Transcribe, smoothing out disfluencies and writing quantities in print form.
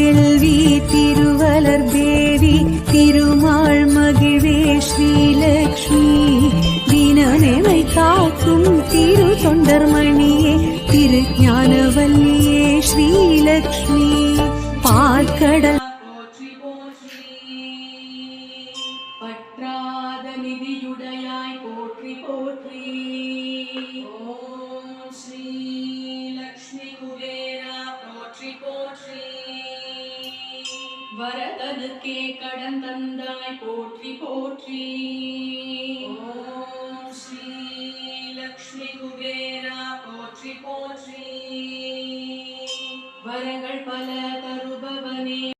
செல்வி திருவலர் தேவி திருமால் மகிழே ஸ்ரீலக்ஷ்மி தினமெமை காக்கும் திரு தொண்டர்மணியே திரு ஞானவல்லியே ஸ்ரீலக்ஷ்மி பார்க்கடல் பற்றாத நிதியுடையாய் போற்றி போற்றி. ஓம் ஸ்ரீ லக்ஷ்மி குபேரா போற்றி போற்றி. வரதனுக்கே கடன் தந்தாய் போற்றி போற்றி. ஓம் ஸ்ரீ லக்ஷ்மி குபேரா போற்றி போற்றி.